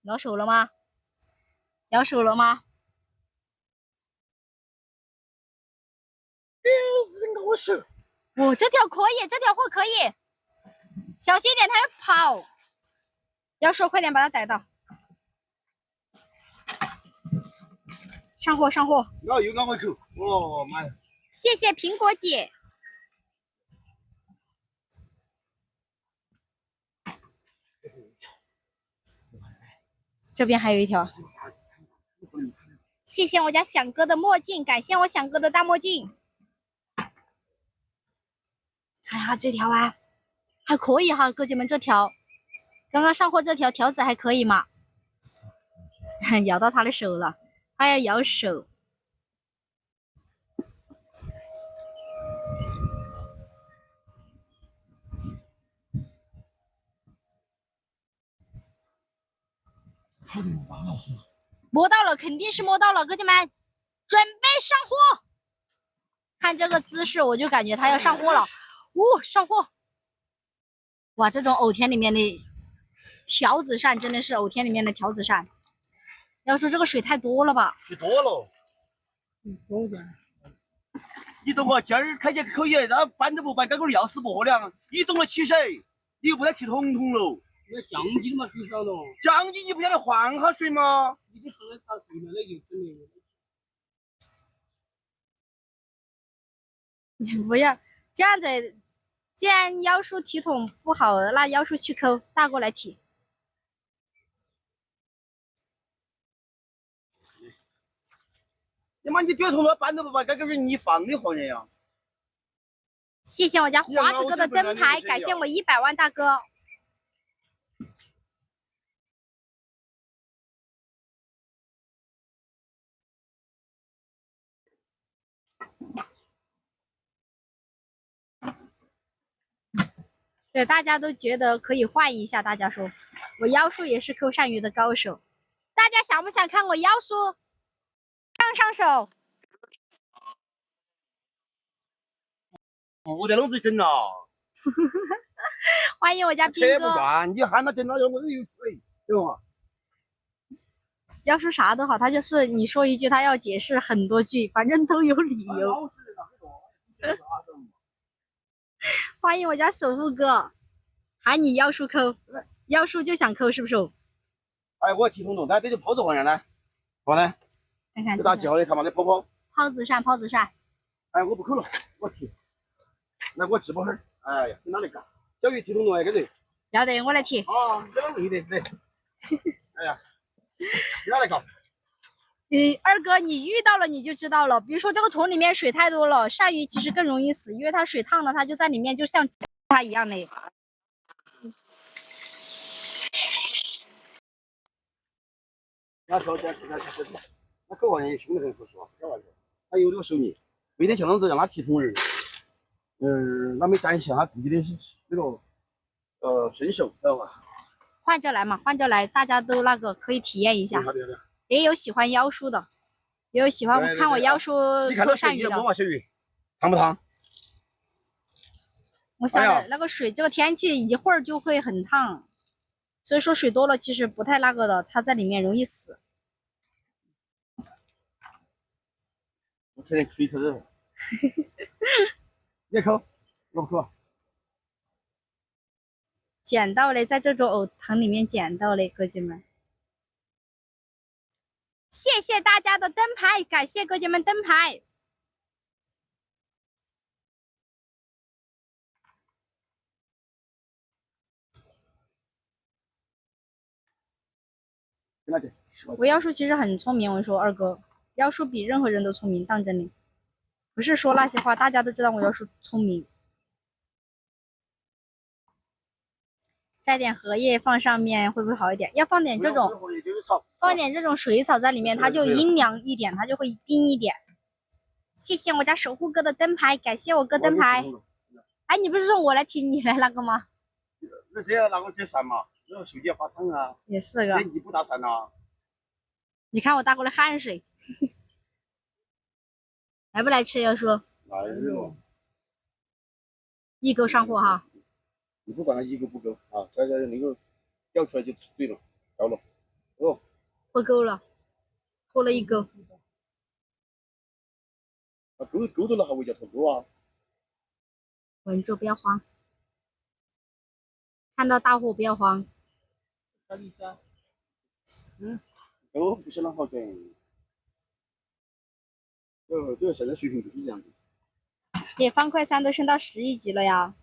要手了吗？要手了吗？就是我手。哦，这条可以，这条货可以，小心一点，它要跑。要手，快点把它逮到。上货，上货。又咬我一口，哦妈呀！谢谢苹果姐。这边还有一条。谢谢我家响哥的墨镜，感谢我响哥的大墨镜。看下这条啊，还可以哈，哥姐们，这条刚刚上货这条条子还可以嘛？咬到他的手了，他要咬手。摸到了，肯定是摸到了，哥姐们，准备上货。看这个姿势，我就感觉他要上货了。上货！哇，这种藕田里面的条子鳝真的是藕田里面的条子鳝。要说这个水太多了吧？水多了。多点。你懂我今儿开起可以，那搬都不搬，搞个要死不活的。你懂得起噻，你又不能提桶桶喽。那降级嘛，水少了。降级你不晓得换下水吗？你就说到水了，那就真的。你不要这样子，既然妖叔提桶不好，那妖叔去抠，大过来提。你妈你丢桶了搬都不搬，搞个人你放的货呀！谢谢我家华子哥的灯牌，感谢我100万大哥。对，大家都觉得可以换一下。大家说，我妖叔也是抠鳝鱼的高手。大家想不想看我妖叔上手？不得弄子整了。欢迎我家斌哥。你喊他整了，我都有水，对吧？妖叔啥都好，他就是你说一句，他要解释很多句，反正都有理由。欢迎我家守护哥，喊你妖叔抠，妖叔就想抠，是不是？哎，我提桶桶，来这就泡子换下来，好嘞。看看这大叫的，看嘛，这泡泡。泡子鳝，泡子鳝。哎，我不抠了，我提。来，我直播会儿。哎呀，你哪里干？小鱼提桶桶，哎，跟着。要得，我来提。啊，这样累的，来。哎呀，你哪里搞？二哥，你遇到了你就知道了。比如说这个桶里面水太多了，鳝鱼其实更容易死，因为它水烫了，它就在里面，就像它一样的。那条件那狗玩意凶得很，说实话，这玩意他有这个手艺，每天前两子让他提桶儿，那没展现他自己的那个身手，知道吧？换着来嘛，换着来，大家都那个可以体验一下。也有喜欢妖叔的，也有喜欢看我妖叔抠鳝鱼的。摸嘛，小鱼，烫不烫？我晓得那个水，这个天气一会儿就会很烫，所以说水多了其实不太那个的，它在里面容易死。我天天吹车子。你抠，我不抠。捡到嘞，在这种藕塘里面捡到嘞，哥姐们。谢谢大家的灯牌，感谢哥姐们灯牌。我妖叔其实很聪明，我说二哥，妖叔比任何人都聪明，当真的，不是说那些话，大家都知道我妖叔聪明。摘点荷叶放上面会不会好一点？要放点这种，放点这种水草在里面，它就阴凉一点，它就会冰一点。谢谢我家守护哥的灯牌，感谢我哥灯牌。哎，你不是说我来提你来那个吗？那这样那个这散嘛，那个手机要发烫啊。也是个。你不打散呐？你看我大过的汗水。来不来吃妖叔？来了。一钩上货哈。你不管它一钩不钩啊，这那个钓出来就对了，着了。脱钩了，脱了一钩。啊，勾到了还未叫脱钩啊？稳住，不要慌。看到大货不要慌。啥意思啊？都不晓得好整。这个现在水平就是这样子。也方块3都升到11级了呀。